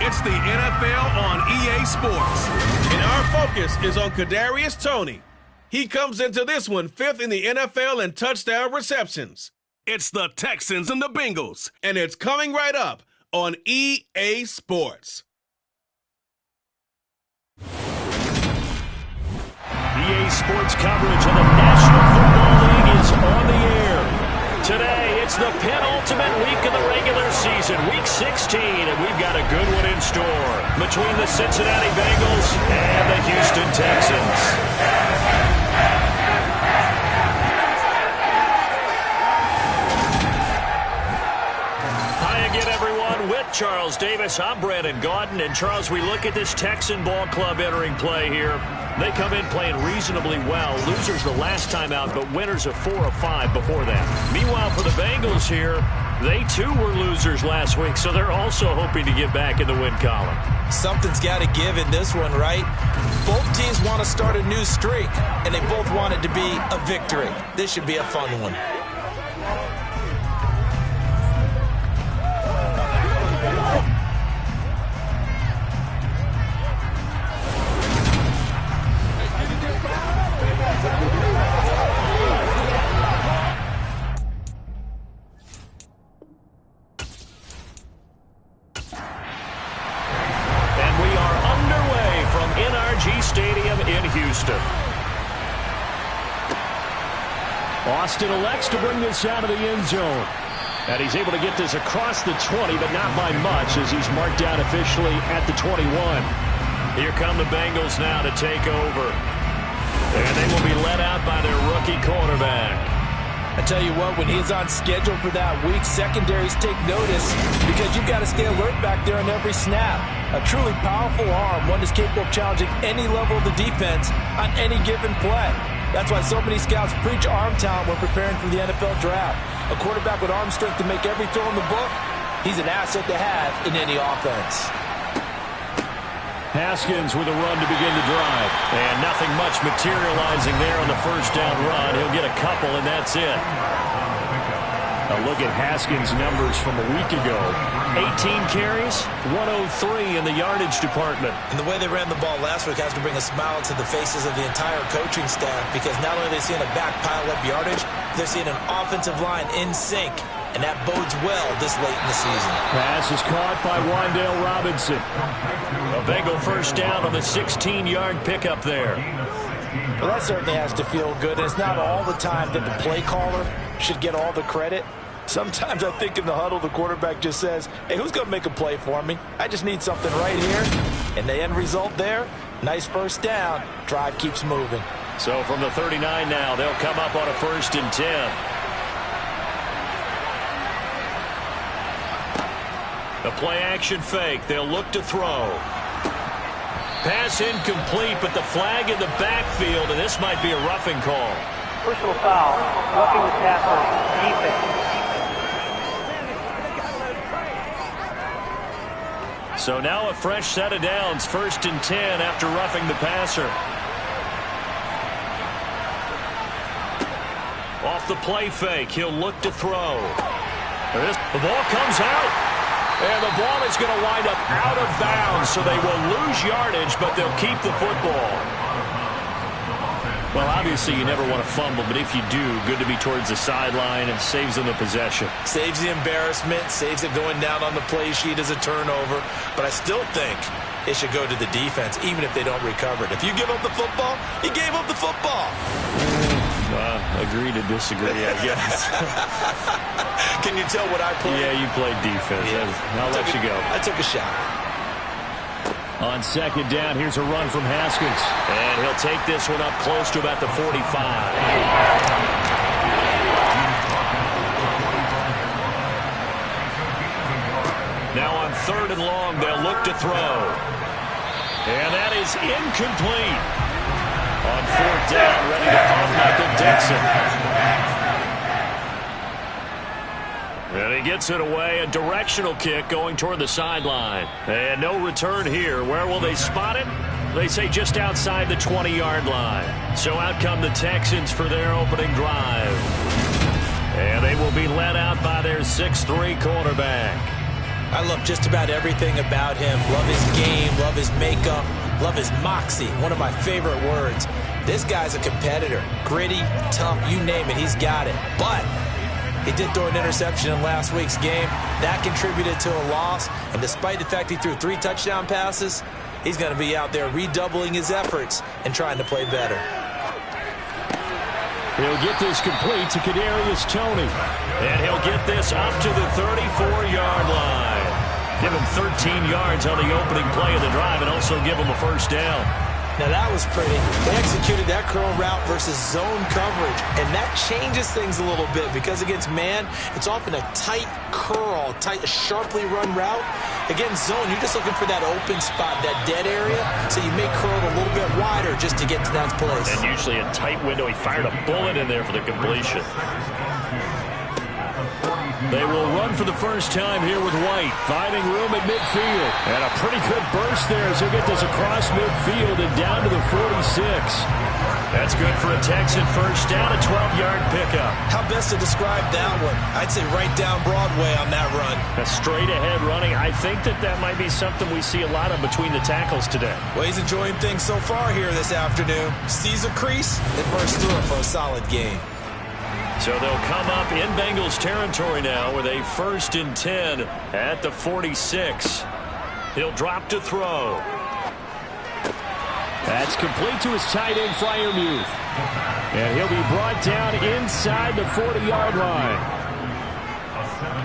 It's the NFL on EA Sports. And our focus is on Kadarius Toney. He comes into this one 5th in the NFL in touchdown receptions. It's the Texans and the Bengals, and it's coming right up on EA Sports. EA Sports coverage of the National Football League is on the air. Today, it's the penultimate week of the regular season, Week 16, and we've got a good one in store between the Cincinnati Bengals and the Houston Texans. With Charles Davis, I'm Brandon Gaudin. And Charles, we look at this Texan ball club entering play here. They come in playing reasonably well. Losers the last time out, but winners of 4 of 5 before that. Meanwhile, for the Bengals here, they too were losers last week, so they're also hoping to get back in the win column. Something's got to give in this one, right? Both teams want to start a new streak, and they both want it to be a victory. This should be a fun one. Stadium in Houston. Austin elects to bring this out of the end zone. And he's able to get this across the 20, but not by much as he's marked down officially at the 21. Here come the Bengals now to take over. And they will be led out by their rookie quarterback. I tell you what, when he's on schedule for that week, secondaries take notice because you've got to stay alert back there on every snap. A truly powerful arm, one that's capable of challenging any level of the defense on any given play. That's why so many scouts preach arm talent when preparing for the NFL draft. A quarterback with arm strength to make every throw in the book, he's an asset to have in any offense. Haskins with a run to begin the drive. And nothing much materializing there on the first down run. He'll get a couple, and that's it. A look at Haskins' numbers from a week ago. 18 carries, 103 in the yardage department. And the way they ran the ball last week has to bring a smile to the faces of the entire coaching staff because not only are they seeing a back pile up yardage, they're seeing an offensive line in sync. And that bodes well this late in the season. Pass is caught by Wan'Dale Robinson. A Bengal first down on the 16-yard pickup there. Well, that certainly has to feel good. And it's not all the time that the play caller should get all the credit. Sometimes I think in the huddle, the quarterback just says, hey, who's going to make a play for me? I just need something right here. And the end result there, nice first down. Drive keeps moving. So from the 39 now, they'll come up on a 1st and 10. The play-action fake. They'll look to throw. Pass incomplete, but the flag in the backfield, and this might be a roughing call. Personal foul. Roughing the passer. Defense. So now a fresh set of downs. 1st and 10 after roughing the passer. Off the play fake. He'll look to throw. The ball comes out. And the ball is going to wind up out of bounds, so they will lose yardage, but they'll keep the football. Well, obviously you never want to fumble, but if you do, good to be towards the sideline and saves them the possession. Saves the embarrassment, saves it going down on the play sheet as a turnover. But I still think it should go to the defense, even if they don't recover it. If you give up the football, you gave up the football. Agree to disagree, I guess. Can you tell what I played? Yeah, you played defense. Yeah. I'll let you go. I took a shot. On 2nd down, here's a run from Haskins. And he'll take this one up close to about the 45. Now on 3rd and long, they'll look to throw. And that is incomplete. On 4th down, ready to pump Michael Dixon. And he gets it away, a directional kick going toward the sideline. And no return here. Where will they spot it? They say just outside the 20-yard line. So out come the Texans for their opening drive. And they will be led out by their 6'3" quarterback. I love just about everything about him. Love his game, love his makeup, love his moxie. One of my favorite words. This guy's a competitor. Gritty, tough, you name it, he's got it. But he did throw an interception in last week's game. That contributed to a loss. And despite the fact he threw 3 touchdown passes, he's going to be out there redoubling his efforts and trying to play better. He'll get this complete to Kadarius Toney. And he'll get this up to the 34-yard line. Give him 13 yards on the opening play of the drive and also give him a first down. Now that was pretty. They executed that curl route versus zone coverage, and that changes things a little bit because against man, it's often a tight curl, sharply run route. Against zone, you're just looking for that open spot, that dead area, so you may curl it a little bit wider just to get to that place. And usually a tight window. He fired a bullet in there for the completion. They will run for the first time here with White, finding room at midfield. And a pretty good burst there as he'll get this across midfield and down to the 46. That's good for a Texan first down, a 12-yard pickup. How best to describe that one? I'd say right down Broadway on that run. A straight-ahead running. I think that might be something we see a lot of between the tackles today. Well, he's enjoying things so far here this afternoon. Sees a crease and bursts through it for a solid game. So they'll come up in Bengals territory now with a 1st and 10 at the 46. He'll drop to throw. That's complete to his tight end, Freiermuth. And he'll be brought down inside the 40-yard line.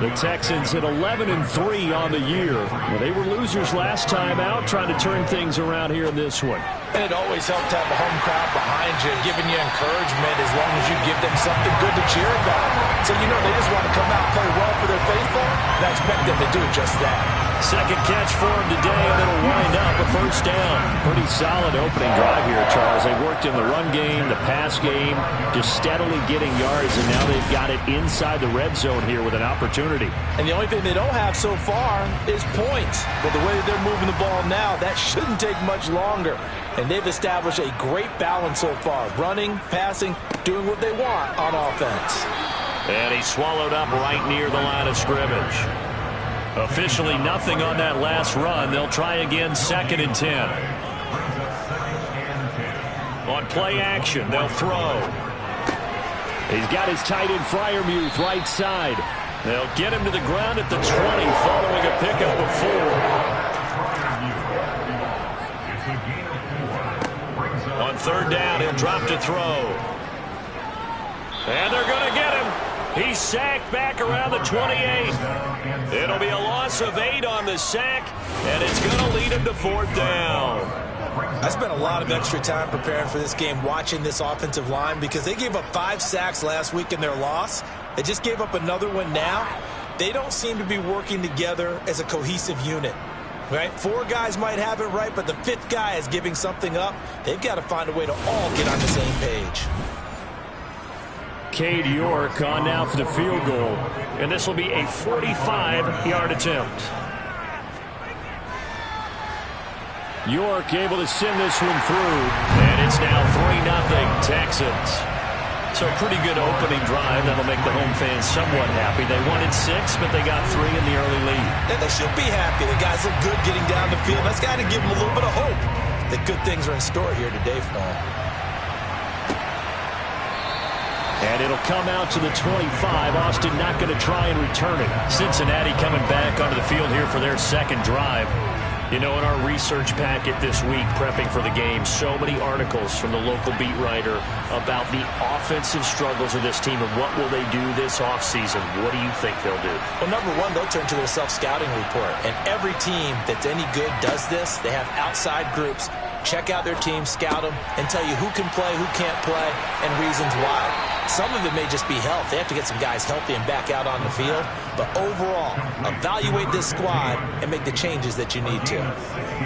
The Texans hit 11-3 on the year. Well, they were losers last time out, trying to turn things around here in this one. And it always helps to have a home crowd behind you, giving you encouragement as long as you give them something good to cheer about. So you know they just want to come out and play well for their faithful, and I expect them to do just that. Second catch for him today, and it'll wind up a first down. Pretty solid opening drive here, Charles. They worked in the run game, the pass game, just steadily getting yards, and now they've got it inside the red zone here with an opportunity. And the only thing they don't have so far is points. But the way that they're moving the ball now, that shouldn't take much longer. And they've established a great balance so far. Running, passing, doing what they want on offense. And he swallowed up right near the line of scrimmage. Officially nothing on that last run. They'll try again 2nd and 10. On play action, they'll throw. He's got his tight end Freiermuth right side. They'll get him to the ground at the 20 following a pickup of 4. On 3rd down, he'll drop to throw. And they're going to get him. He's sacked back around the 28. It'll be a loss of 8 on the sack, and it's going to lead him to 4th down. I spent a lot of extra time preparing for this game, watching this offensive line, because they gave up 5 sacks last week in their loss. They just gave up another one now. They don't seem to be working together as a cohesive unit. Right? 4 guys might have it right, but the 5th guy is giving something up. They've got to find a way to all get on the same page. Cade York on now for the field goal. And this will be a 45-yard attempt. York able to send this one through. And it's now 3-0 Texans. So pretty good opening drive. That'll make the home fans somewhat happy. They wanted 6, but they got 3 in the early lead. And they should be happy. The guys look good getting down the field. That's got to give them a little bit of hope that good things are in store here today for them. And it'll come out to the 25. Austin not going to try and return it. Cincinnati coming back onto the field here for their 2nd drive. You know, in our research packet this week, prepping for the game, so many articles from the local beat writer about the offensive struggles of this team and what will they do this offseason. What do you think they'll do? Well, number one, they'll turn to their self-scouting report. And every team that's any good does this. They have outside groups. Check out their team, scout them, and tell you who can play, who can't play, and reasons why. Some of it may just be health. They have to get some guys healthy and back out on the field. But overall, evaluate this squad and make the changes that you need to.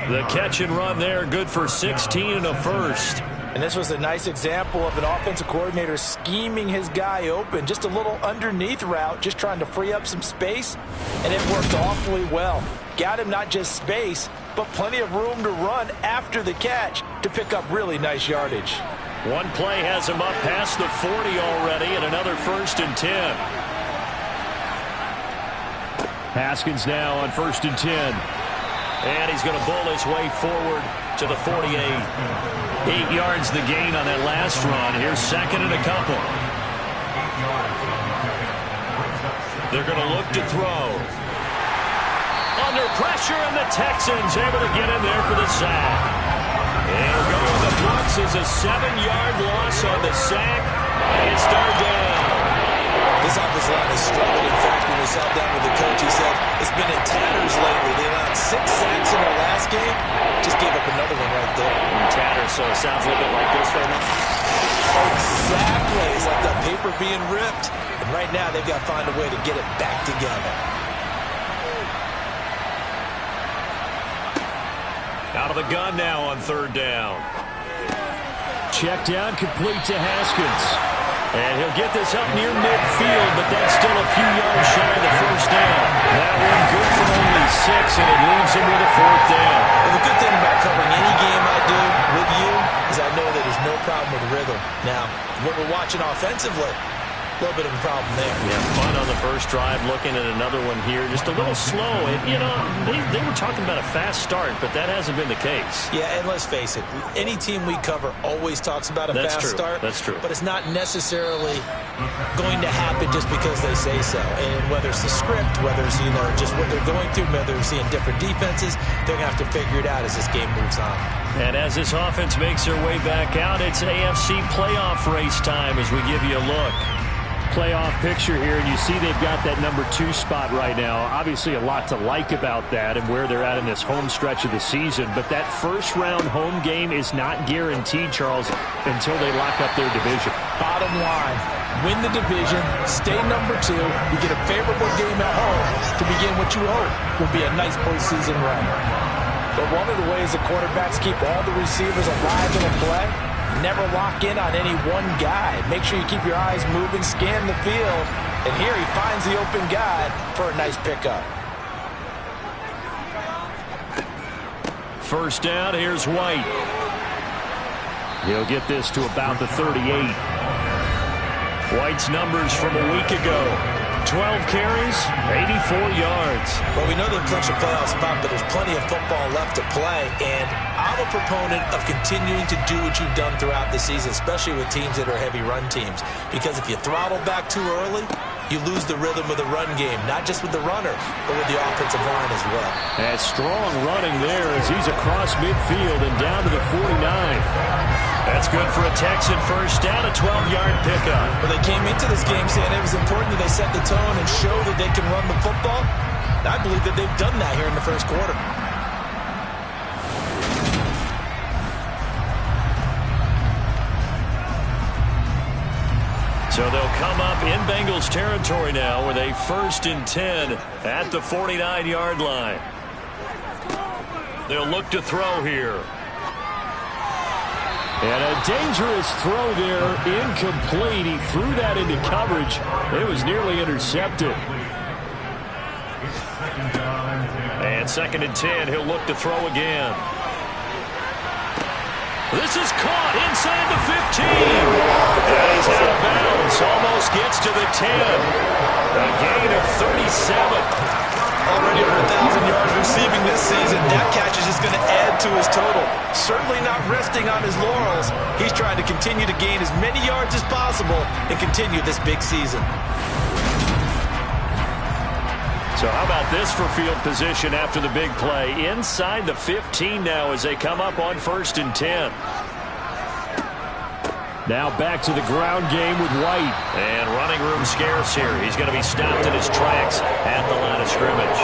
The catch and run there, good for 16 and a first. And this was a nice example of an offensive coordinator scheming his guy open. Just a little underneath route, just trying to free up some space. And it worked awfully well. Got him not just space, but plenty of room to run after the catch to pick up really nice yardage. One play has him up past the 40 already, and another 1st and 10. Haskins now on 1st and 10. And he's going to bowl his way forward to the 48. 8 yards the gain on that last run. Here's 2nd and a couple. They're going to look to throw. Under pressure, and the Texans able to get in there for the sack. It'll go in the books as a 7-yard loss on the sack. It's third down. This offensive line has struggled. In fact, when we sat down with the coach, he said it's been in tatters lately. They allowed 6 sacks in their last game. Just gave up another one right there. In tatters, so it sounds a little bit like this right now. Exactly. It's like that paper being ripped. And right now, they've got to find a way to get it back together. Out of the gun now on 3rd down. Check down, complete to Haskins. And he'll get this up near midfield, but that's still a few yards shy of the 1st down. That one good for only 6, and it leaves him with a 4th down. Well, the good thing about covering any game I do with you is I know that there's no problem with rhythm. Now, what we're watching offensively, a little bit of a problem there. Yeah, fun on the first drive, looking at another one here. Just a little slow. And, you know, they were talking about a fast start, but that hasn't been the case. Yeah, and let's face it, any team we cover always talks about a fast start. That's true. But it's not necessarily going to happen just because they say so. And whether it's the script, whether it's, you know, just what they're going through, whether they're seeing different defenses, they're going to have to figure it out as this game moves on. And as this offense makes their way back out, it's AFC playoff race time as we give you a look. Playoff picture here, and you see they've got that number 2 spot right now. Obviously a lot to like about that and where they're at in this home stretch of the season, but that first-round home game is not guaranteed, Charles, until they lock up their division. Bottom line, win the division, stay number 2, you get a favorable game at home to begin what you hope will be a nice postseason run. But one of the ways the quarterbacks keep all the receivers alive in a play, never lock in on any one guy. Make sure you keep your eyes moving, scan the field, and here he finds the open guy for a nice pickup. First down, here's White. He'll get this to about the 38. White's numbers from a week ago. 12 carries, 84 yards. Well, we know they've clinched a playoff spot, but there's plenty of football left to play, and I'm a proponent of continuing to do what you've done throughout the season, especially with teams that are heavy run teams, because if you throttle back too early, you lose the rhythm of the run game, not just with the runner, but with the offensive line as well. And strong running there as he's across midfield and down to the 49. That's good for a Texan first down, a 12-yard pickup. Well, they came into this game saying it was important that they set the tone and show that they can run the football. I believe that they've done that here in the first quarter. So they'll come up in Bengals territory now with a 1st and 10 at the 49-yard line. They'll look to throw here. And a dangerous throw there, incomplete. He threw that into coverage. It was nearly intercepted. And 2nd and 10, he'll look to throw again. This is caught inside the 15. And he's out of bounds, almost gets to the 10. A gain of 37. Already over 1,000 yards receiving this season. That catch is just going to add to his total. Certainly not resting on his laurels. He's trying to continue to gain as many yards as possible and continue this big season. So how about this for field position after the big play? Inside the 15 now as they come up on 1st and 10. Now back to the ground game with White. And running room scarce here. He's going to be stopped in his tracks at the line of scrimmage.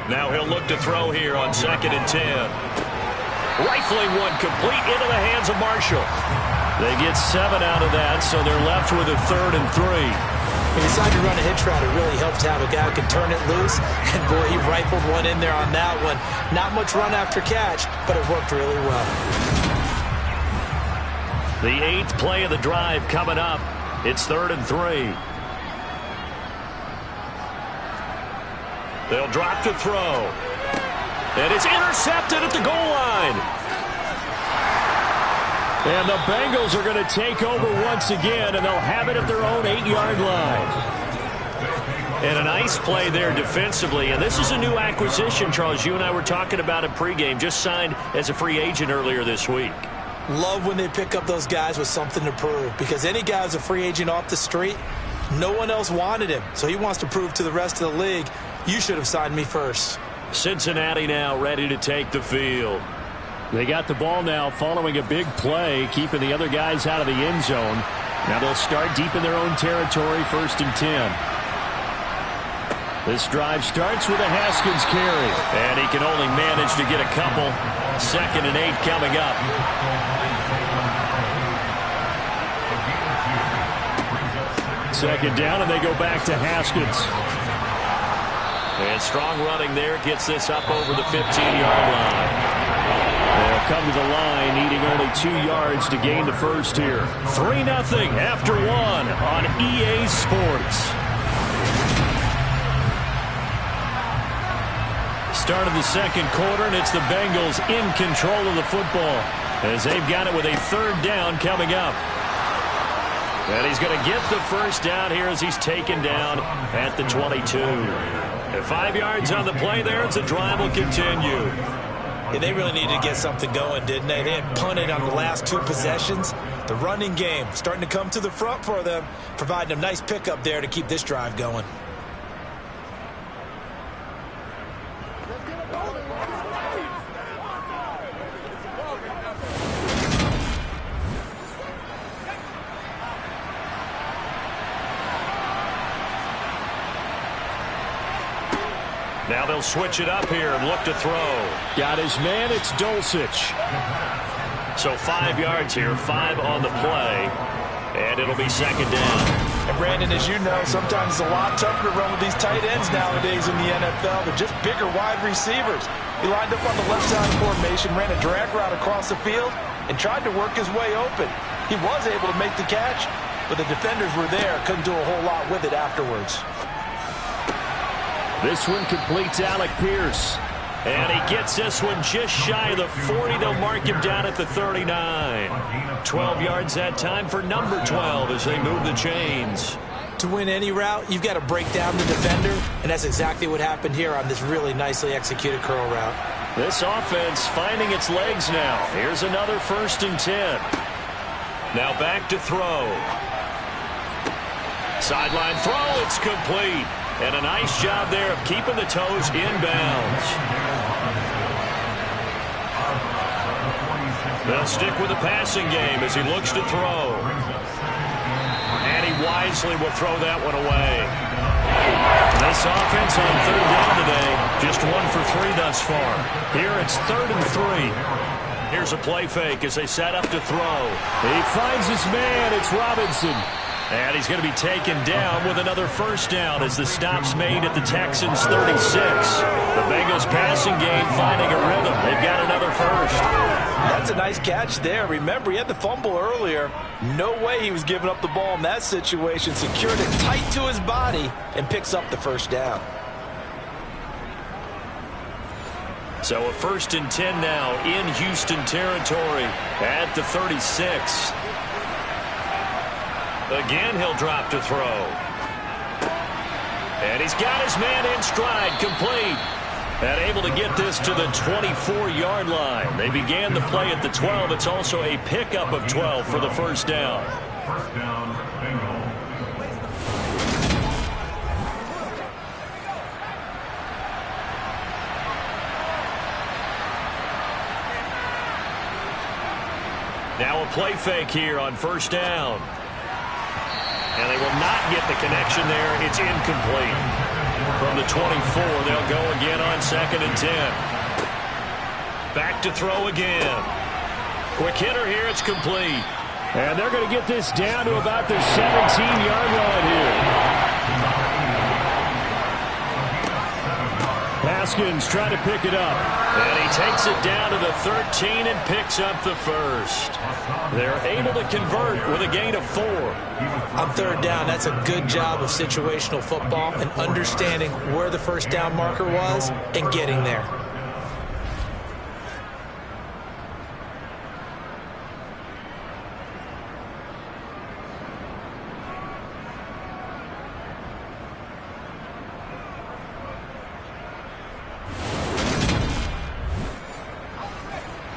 Now he'll look to throw here on 2nd and 10. Rifling one complete into the hands of Marshall. They get 7 out of that, so they're left with a 3rd and 3. He decided to run a hitch route. It really helped to have a guy who can turn it loose. And, boy, he rifled one in there on that one. Not much run after catch, but it worked really well. The 8th play of the drive coming up. It's 3rd and 3. They'll drop to throw. And it's intercepted at the goal line. And the Bengals are going to take over once again, and they'll have it at their own 8-yard line. And a nice play there defensively. And this is a new acquisition, Charles. You and I were talking about it pregame. Just signed as a free agent earlier this week. Love when they pick up those guys with something to prove. Because any guy who's a free agent off the street, no one else wanted him. So he wants to prove to the rest of the league, you should have signed me first. Cincinnati now ready to take the field. They got the ball now following a big play, keeping the other guys out of the end zone. Now they'll start deep in their own territory, 1st and 10. This drive starts with a Haskins carry. And he can only manage to get a couple. 2nd and 8 coming up. Second down, and they go back to Haskins. And strong running there gets this up over the 15-yard line. They'll come to the line, needing only 2 yards to gain the first here. 3-0 after 1 on EA Sports. Start of the second quarter, and it's the Bengals in control of the football as they've got it with a 3rd down coming up. And he's going to get the first down here as he's taken down at the 22. And 5 yards on the play there as the drive will continue. Yeah, they really needed to get something going, didn't they? They had punted on the last 2 possessions. The running game starting to come to the front for them, providing a nice pickup there to keep this drive going. Now they'll switch it up here and look to throw. Got his man, it's Dulcich. So 5 yards here, 5 on the play, and it'll be 2nd down. And Brandon, as you know, sometimes it's a lot tougher to run with these tight ends nowadays in the NFL. They're just bigger wide receivers. He lined up on the left side of formation, ran a drag route across the field, and tried to work his way open. He was able to make the catch, but the defenders were there, couldn't do a whole lot with it afterwards. This one completes Alec Pierce. And he gets this one just shy of the 40. They'll mark him down at the 39. 12 yards that time for number 12 as they move the chains. To win any route, you've got to break down the defender, and that's exactly what happened here on this really nicely executed curl route. This offense finding its legs now. Here's another 1st and 10. Now back to throw. Sideline throw, it's complete. And a nice job there of keeping the toes inbounds. They'll stick with the passing game as he looks to throw. And he wisely will throw that one away. This offense on 3rd down today, just 1 for 3 thus far. Here it's 3rd and 3. Here's a play fake as they set up to throw. He finds his man, it's Robinson. And he's going to be taken down with another 1st down as the stop's made at the Texans' 36. The Bengals passing game finding a rhythm. They've got another 1st. That's a nice catch there. Remember, he had the fumble earlier. No way he was giving up the ball in that situation. Secured it tight to his body and picks up the 1st down. So a 1st and 10 now in Houston territory at the 36. Again, he'll drop to throw. And he's got his man in stride, complete. And able to get this to the 24-yard line. They began the play at the 12. It's also a pickup of 12 for the 1st down. 1st down, Bengals. Now a play fake here on 1st down. And they will not get the connection there. It's incomplete. From the 24, they'll go again on 2nd and 10. Back to throw again. Quick hitter here. It's complete. And they're going to get this down to about the 17-yard line here. Haskins trying to pick it up. And he takes it down to the 13 and picks up the 1st. They're able to convert with a gain of 4. On 3rd down, that's a good job of situational football and understanding where the 1st down marker was and getting there.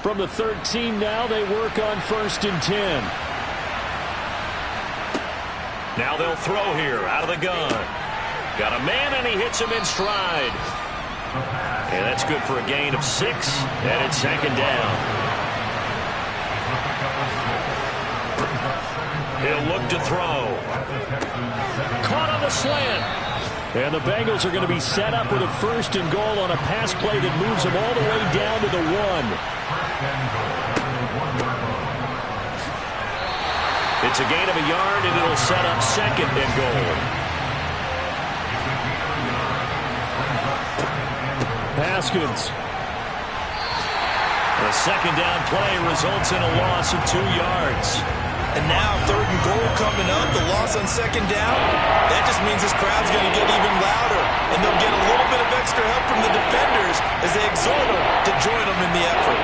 From the 13 now, they work on 1st and 10. Now they'll throw here out of the gun. Got a man, and he hits him in stride. And that's good for a gain of 6, and it's 2nd down. He'll look to throw. Caught on the slant. And the Bengals are going to be set up with a 1st and goal on a pass play that moves them all the way down to the 1. It's a gain of a yard, and it'll set up 2nd and goal. Haskins. The 2nd down play results in a loss of 2 yards. And now 3rd and goal coming up, the loss on 2nd down. That just means this crowd's going to get even louder. And they'll get a little bit of extra help from the defenders as they exhort them to join them in the effort.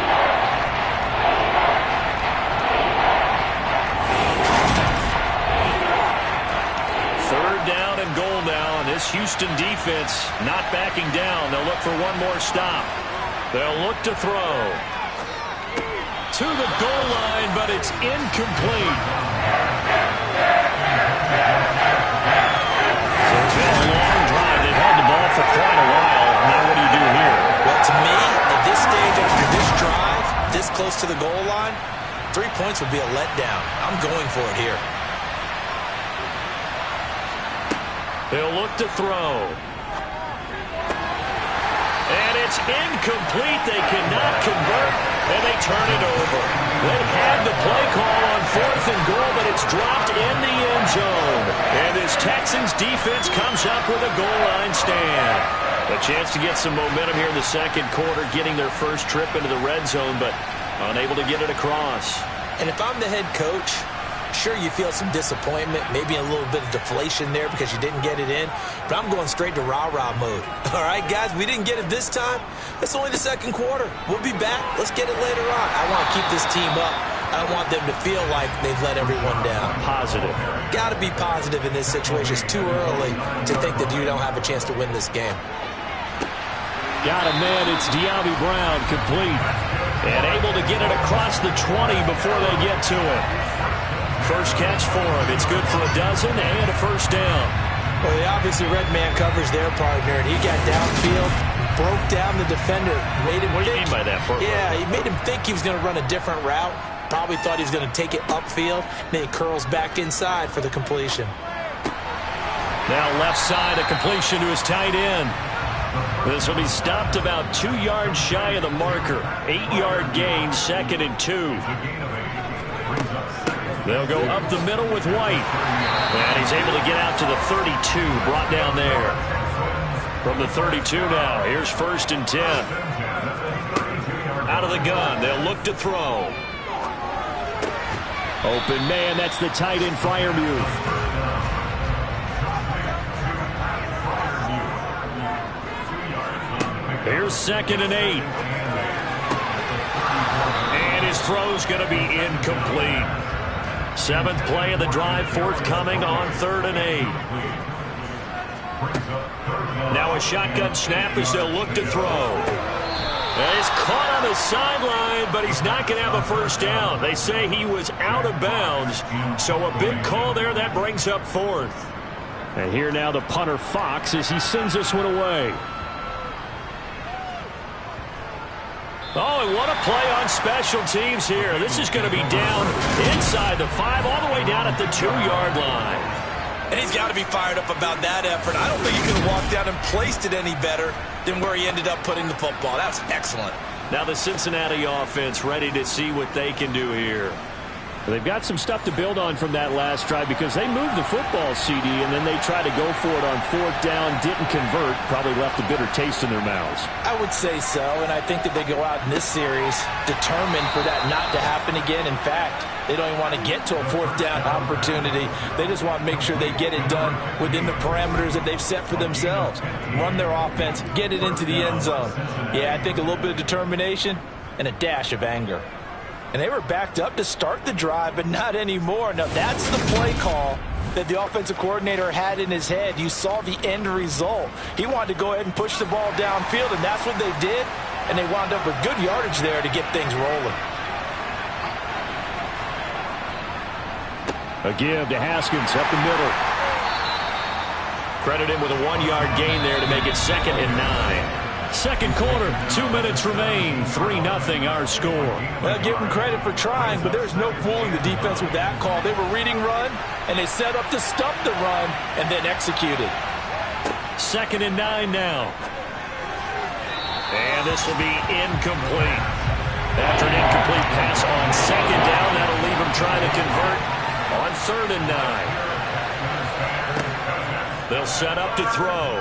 Down and goal now, and this Houston defense not backing down. They'll look for one more stop. They'll look to throw. To the goal line, but it's incomplete. So it's been a long drive. They've held the ball for quite a while. Now what do you do here? Well, to me, at this stage after this drive, this close to the goal line, 3 points would be a letdown. I'm going for it here. They'll look to throw. And it's incomplete. They cannot convert, and they turn it over. They had the play call on 4th and goal, but it's dropped in the end zone. And this Texans defense comes up with a goal line stand. A chance to get some momentum here in the 2nd quarter, getting their first trip into the red zone, but unable to get it across. And if I'm the head coach, sure, you feel some disappointment, maybe a little bit of deflation there because you didn't get it in, but I'm going straight to rah-rah mode. All right, guys, we didn't get it this time. It's only the 2nd quarter. We'll be back. Let's get it later on. I want to keep this team up. I don't want them to feel like they've let everyone down. Positive. Got to be positive in this situation. It's too early to think that you don't have a chance to win this game. Got a man. It's De'Ami Brown, complete. And able to get it across the 20 before they get to it. First catch for him. It's good for a dozen and a 1st down. Well, he obviously red man covers their partner, and he got downfield, broke down the defender, made him What do you think, mean by that? Yeah, he made him think he was going to run a different route. Probably thought he was going to take it upfield. Then he curls back inside for the completion. Now left side, a completion to his tight end. This will be stopped about 2 yards shy of the marker. 8-yard gain, 2nd and 2. They'll go up the middle with White. And he's able to get out to the 32, brought down there. From the 32 now, here's 1st and 10. Out of the gun, they'll look to throw. Open man, that's the tight end Freiermuth. Here's 2nd and 8. And his throw's going to be incomplete. 7th play of the drive forthcoming on 3rd and 8. Now a shotgun snap as they'll look to throw. And he's caught on the sideline, but he's not going to have a 1st down. They say he was out of bounds, so a big call there that brings up 4th. And here now the punter Fox as he sends this one away. Oh, and what a play on special teams here. This is going to be down inside the 5, all the way down at the 2-yard line. And he's got to be fired up about that effort. I don't think he could have walked down and placed it any better than where he ended up putting the football. That was excellent. Now the Cincinnati offense ready to see what they can do here. They've got some stuff to build on from that last drive because they moved the football, CD, and then they tried to go for it on 4th down, didn't convert, probably left a bitter taste in their mouths. I would say so, and I think that they go out in this series determined for that not to happen again. In fact, they don't even want to get to a 4th down opportunity. They just want to make sure they get it done within the parameters that they've set for themselves. Run their offense, get it into the end zone. Yeah, I think a little bit of determination and a dash of anger. And they were backed up to start the drive, but not anymore. Now, that's the play call that the offensive coordinator had in his head. You saw the end result. He wanted to go ahead and push the ball downfield, and that's what they did. and they wound up with good yardage there to get things rolling. A give to Haskins up the middle. Credit him with a 1-yard gain there to make it 2nd and 9. Second quarter, 2 minutes remain. 3-0 our score. Well, give them credit for trying, but there's no fooling the defense with that call. They were reading run, and they set up to stop the run and then executed. 2nd and 9 now. And this will be incomplete. After an incomplete pass on 2nd down, that'll leave him trying to convert on 3rd and 9. They'll set up to throw.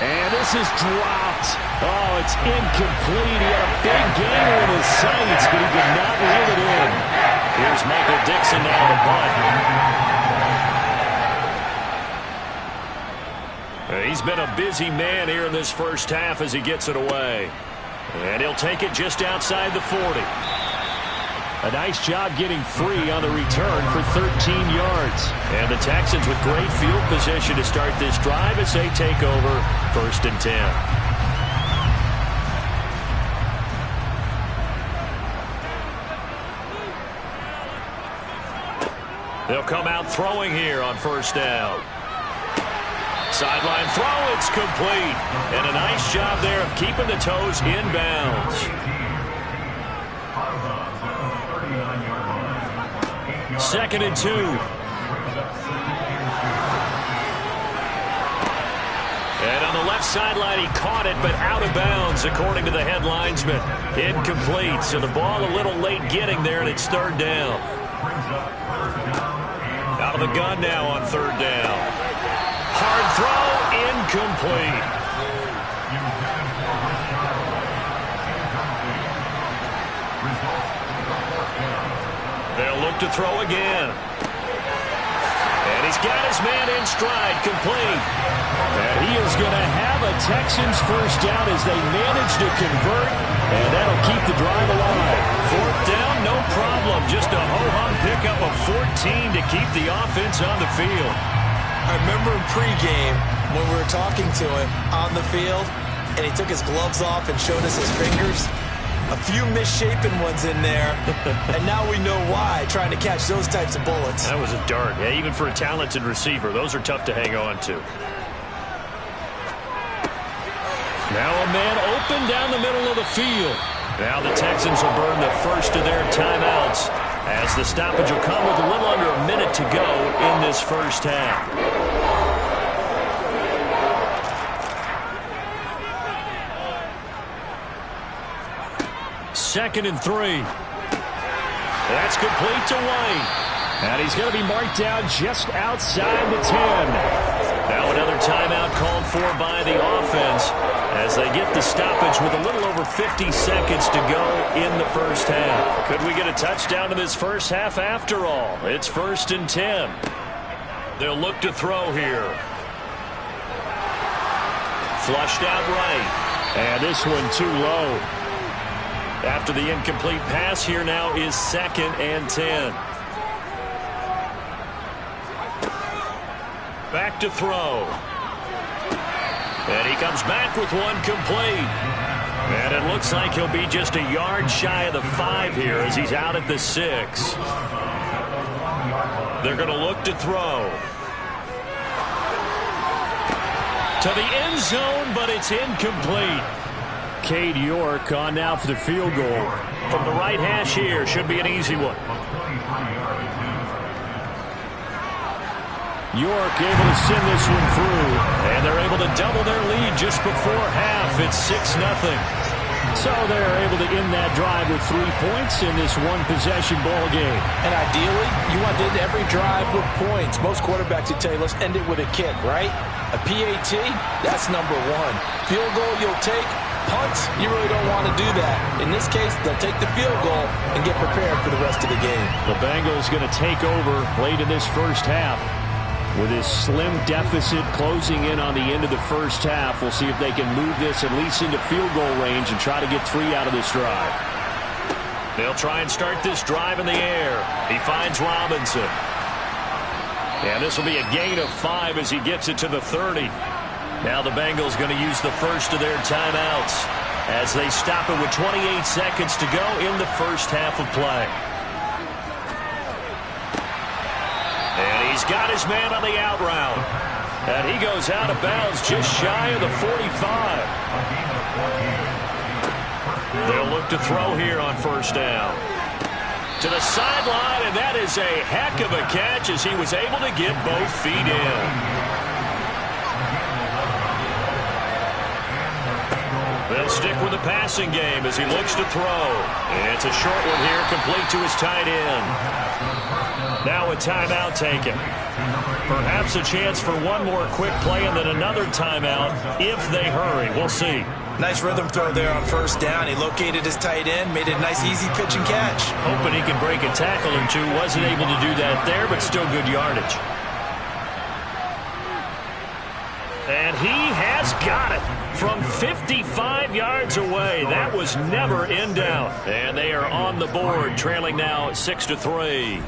And this is dropped. Oh, it's incomplete. He had a big gainer in his sights, but he did not reel it in. Here's Michael Dixon now to punt. He's been a busy man here in this first half as he gets it away. And he'll take it just outside the 40. A nice job getting free on the return for 13 yards. And the Texans with great field position to start this drive as they take over 1st and 10. They'll come out throwing here on 1st down. Sideline throw, it's complete. And a nice job there of keeping the toes inbounds. 2nd and 2. And on the left sideline, he caught it, but out of bounds, according to the head linesman. Incomplete, so the ball a little late getting there, and it's 3rd down. Out of the gun now on 3rd down. Hard throw, incomplete. They'll look to throw again. And he's got his man in stride, complete. And he is going to have a Texans first down as they manage to convert, and that'll keep the drive alive. 4th down, no problem. Just a ho-hum pickup of 14 to keep the offense on the field. I remember in pregame when we were talking to him on the field, and he took his gloves off and showed us his fingers. A few misshapen ones in there, and now we know why, trying to catch those types of bullets. That was a dart. Yeah, even for a talented receiver, those are tough to hang on to. Now a man open down the middle of the field. Now the Texans will burn the first of their timeouts as the stoppage will come with a little under a minute to go in this first half. 2nd and 3. That's complete to White. And he's going to be marked down just outside the 10. Now another timeout called for by the offense as they get the stoppage with a little over 50 seconds to go in the first half. Could we get a touchdown in this first half after all? It's 1st and 10. They'll look to throw here. Flushed out right. And this one too low. After the incomplete pass, here now is 2nd and 10. Back to throw. And he comes back with one complete. And it looks like he'll be just a yard shy of the 5 here as he's out at the 6. They're going to look to throw. To the end zone, but it's incomplete. Cade York on now for the field goal. From the right hash here, should be an easy one. York able to send this one through. And they're able to double their lead just before half. It's 6-0. So they're able to end that drive with 3 points in this one-possession ball game. And ideally, you want to end every drive with points. Most quarterbacks would tell you, let's end it with a kick, right? A PAT, that's number 1. Field goal you'll take. Punts, you really don't want to do that. In this case, they'll take the field goal and get prepared for the rest of the game. The Bengals going to take over late in this first half. With his slim deficit closing in on the end of the first half, we'll see if they can move this at least into field goal range and try to get 3 out of this drive. They'll try and start this drive in the air. He finds Robinson. And this will be a gain of 5 as he gets it to the 30. Now the Bengals going to use the first of their timeouts as they stop it with 28 seconds to go in the first half of play. And he's got his man on the out route. And he goes out of bounds just shy of the 45. They'll look to throw here on first down. To the sideline, and that is a heck of a catch as he was able to get both feet in. They'll stick with the passing game as he looks to throw. It's a short one here, complete to his tight end. Now a timeout taken. Perhaps a chance for one more quick play and then another timeout if they hurry. We'll see. Nice rhythm throw there on first down. He located his tight end, made it a nice easy pitch and catch. Hoping he can break a tackle or two. Wasn't able to do that there, but still good yardage. And he has got it from 55 yards away. That was never in doubt. And they are on the board, trailing now 6-3.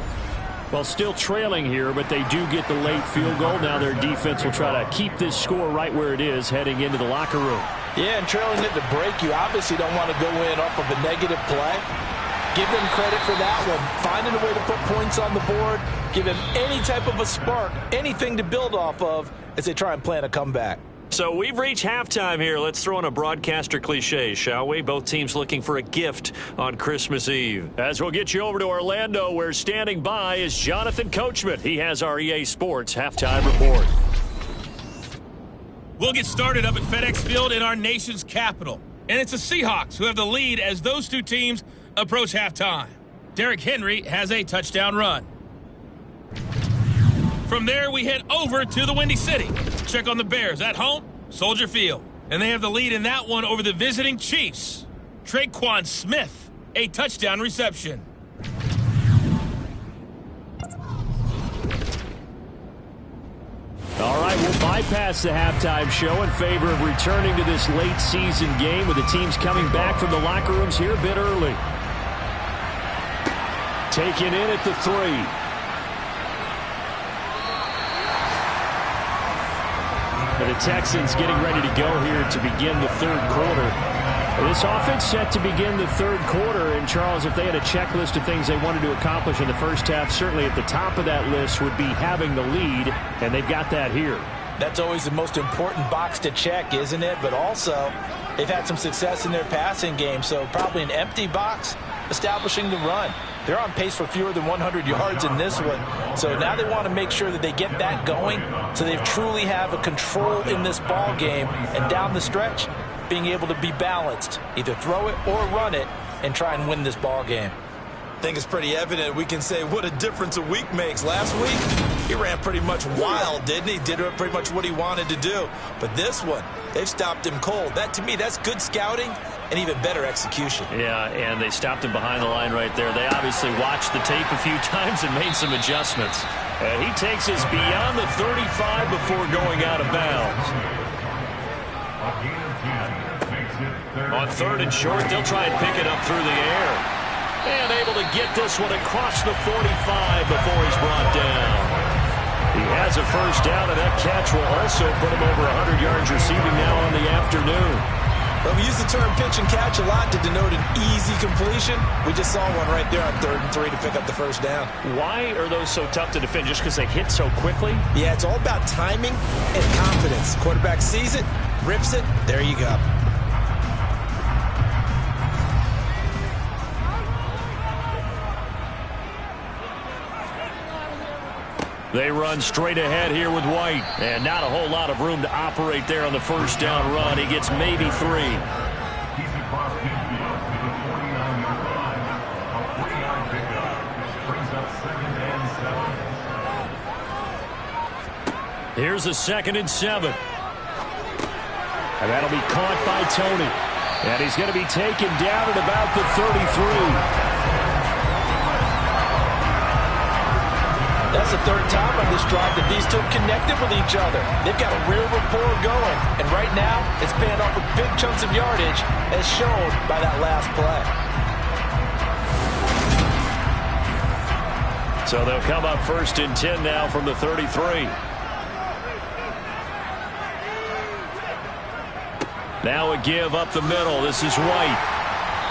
Well, still trailing here, but they do get the late field goal. Now their defense will try to keep this score right where it is heading into the locker room. Yeah, and trailing it to break, you obviously don't want to go in off of a negative play. Give them credit for that one. Finding a way to put points on the board, give them any type of a spark, anything to build off of as they try and plan a comeback. So we've reached halftime here. Let's throw in a broadcaster cliche, shall we? Both teams looking for a gift on Christmas Eve. As we'll get you over to Orlando, where standing by is Jonathan Coachman. He has our EA Sports halftime report. We'll get started up at FedEx Field in our nation's capital. And it's the Seahawks who have the lead as those two teams approach halftime. Derrick Henry has a touchdown run. From there, we head over to the Windy City. Check on the Bears at home, Soldier Field. And they have the lead in that one over the visiting Chiefs. Traquan Smith, a touchdown reception. All right, we'll bypass the halftime show in favor of returning to this late season game with the teams coming back from the locker rooms here a bit early. Taken in at the 3. The Texans getting ready to go here to begin the third quarter. This offense set to begin the third quarter. And, Charles, if they had a checklist of things they wanted to accomplish in the first half, certainly at the top of that list would be having the lead, and they've got that here. That's always the most important box to check, isn't it? But also, they've had some success in their passing game, so probably an empty box establishing the run. They're on pace for fewer than 100 yards in this one. So now they want to make sure that they get that going so they truly have a control in this ball game. And down the stretch, being able to be balanced, either throw it or run it, and try and win this ball game. I think it's pretty evident we can say what a difference a week makes. Last week, he ran pretty much wild, didn't he? Did pretty much what he wanted to do. But this one, they've stopped him cold. That, to me, that's good scouting and even better execution. Yeah, and they stopped him behind the line right there. They obviously watched the tape a few times and made some adjustments. And he takes us beyond the 35 before going out of bounds. On third and short, they'll try and pick it up through the air. And able to get this one across the 45 before he's brought down. He has a first down, and that catch will also put him over 100 yards receiving now on the afternoon. Well, we use the term pitch and catch a lot to denote an easy completion. We just saw one right there on 3rd and 3 to pick up the first down. Why are those so tough to defend? Just because they hit so quickly? Yeah, it's all about timing and confidence. Quarterback sees it, rips it, there you go. They run straight ahead here with White. And not a whole lot of room to operate there on the first down run. He gets maybe 3. He's across midfield to the 49-yard line. A 40-yard pickup brings up 2nd and 7. Here's a 2nd and 7. And that'll be caught by Tony. And he's going to be taken down at about the 33. That's the third time on this drive that these two connected with each other. They've got a real rapport going. And right now, it's paying off with big chunks of yardage, as shown by that last play. So they'll come up 1st and 10 now from the 33. Now a give up the middle. This is White.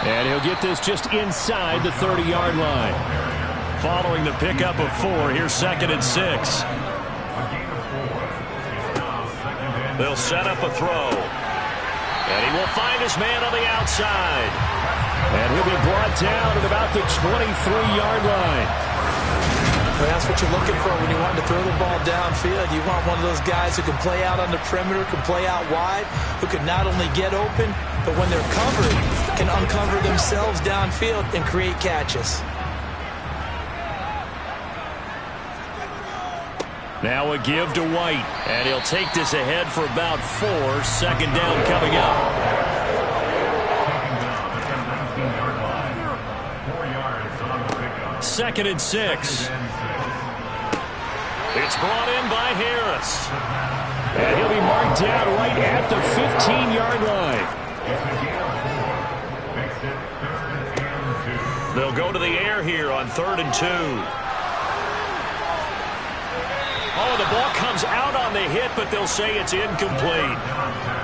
And he'll get this just inside the 30-yard line. Following the pickup of 4, here's 2nd and 6. They'll set up a throw. And he will find his man on the outside. And he'll be brought down at about the 23-yard line. Well, that's what you're looking for when you want to throw the ball downfield. You want one of those guys who can play out on the perimeter, can play out wide, who can not only get open, but when they're covered, can uncover themselves downfield and create catches. Now a give to White, and he'll take this ahead for about 4. 2nd down coming up. 2nd and 6. It's brought in by Harris. And he'll be marked down right at the 15-yard line. They'll go to the air here on 3rd and 2. Oh, the ball comes out on the hit, but they'll say it's incomplete.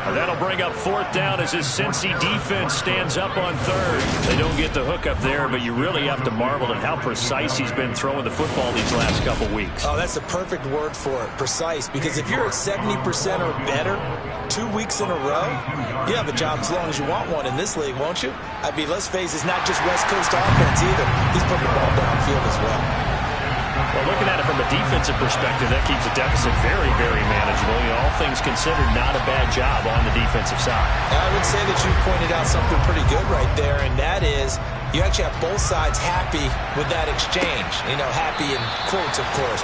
That'll bring up 4th down as his Cincy defense stands up on 3rd. They don't get the hook up there, but you really have to marvel at how precise he's been throwing the football these last couple weeks. Oh, that's the perfect word for it, precise, because if you're at 70% or better 2 weeks in a row, you have a job as long as you want one in this league, won't you? I mean, let's face it, it's not just West Coast offense either. He's putting the ball downfield as well. Well, looking at it from a defensive perspective, that keeps the deficit very, very manageable. You know, all things considered, not a bad job on the defensive side. I would say that you've pointed out something pretty good right there, and that is you actually have both sides happy with that exchange. You know, happy in quotes, of course.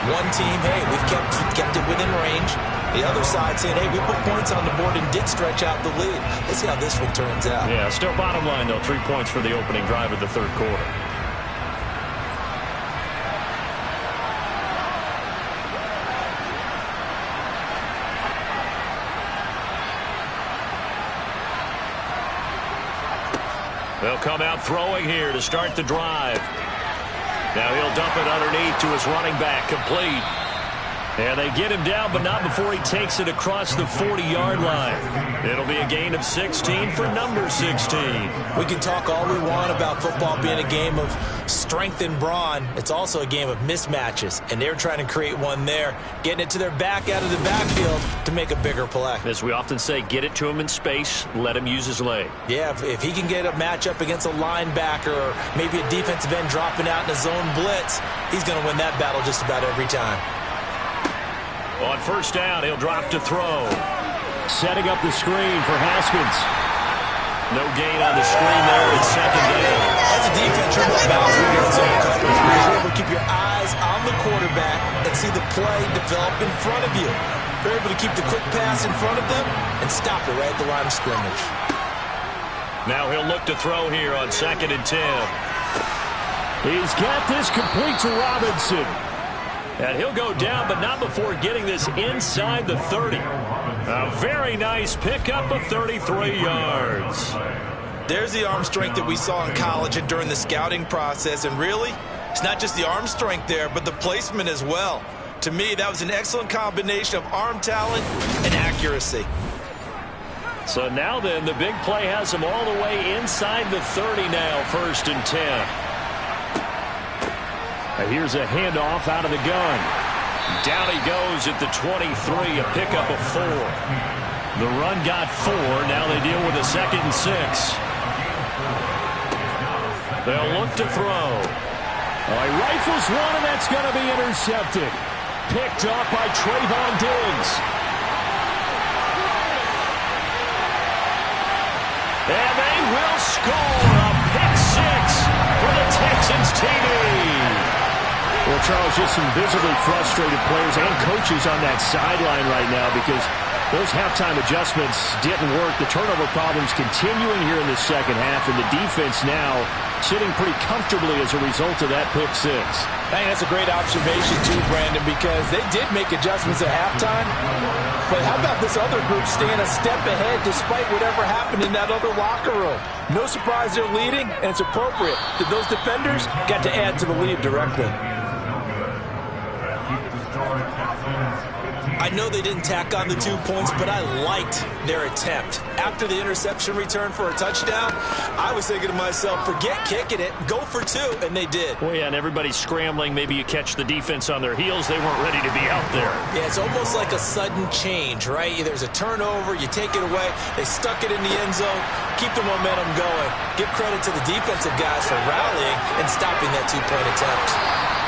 One team, hey, we've kept it within range. The other side saying, hey, we put points on the board and did stretch out the lead. Let's see how this one turns out. Yeah, still bottom line, though, 3 points for the opening drive of the 3rd quarter. They'll come out throwing here to start the drive. Now he'll dump it underneath to his running back, complete. And they get him down, but not before he takes it across the 40-yard line. It'll be a gain of 16 for number 16. We can talk all we want about football being a game of strength and brawn. It's also a game of mismatches, and they're trying to create one there, getting it to their back out of the backfield to make a bigger play. As we often say, get it to him in space, let him use his leg. Yeah, if he can get a matchup against a linebacker or maybe a defensive end dropping out in a zone blitz, he's going to win that battle just about every time. On 1st down, he'll drop to throw. Setting up the screen for Haskins. No gain on the screen there. It's 2nd down. As a defense, you're more balanced with your zone coverage because you're able to keep your eyes on the quarterback and see the play develop in front of you. You're able to keep the quick pass in front of them and stop it right at the line of scrimmage. Now he'll look to throw here on 2nd and 10. He's got this complete to Robinson. And he'll go down, but not before getting this inside the 30. A very nice pickup of 33 yards. There's the arm strength that we saw in college and during the scouting process. And really, it's not just the arm strength there, but the placement as well. To me, that was an excellent combination of arm talent and accuracy. So now then, the big play has him all the way inside the 30 now, 1st and 10. Here's a handoff out of the gun. Down he goes at the 23, a pickup of 4. The run got 4. Now they deal with a 2nd and 6. They'll look to throw. He rifles one, and that's going to be intercepted. Picked off by Trayvon Diggs. And they will score a pick 6 for the Texans TD. Well, Charles, just some visibly frustrated players and coaches on that sideline right now because those halftime adjustments didn't work. The turnover problems continuing here in the 2nd half, and the defense now sitting pretty comfortably as a result of that pick 6. I think that's a great observation, too, Brandon, because they did make adjustments at halftime. But how about this other group staying a step ahead despite whatever happened in that other locker room? No surprise they're leading, and it's appropriate that those defenders got to add to the lead directly. I know they didn't tack on the 2 points, but I liked their attempt. After the interception return for a touchdown, I was thinking to myself, forget kicking it, go for 2, and they did. Well, yeah, and everybody's scrambling. Maybe you catch the defense on their heels. They weren't ready to be out there. Yeah, it's almost like a sudden change, right? There's a turnover, you take it away, they stuck it in the end zone, keep the momentum going. Give credit to the defensive guys for rallying and stopping that 2-point attempt.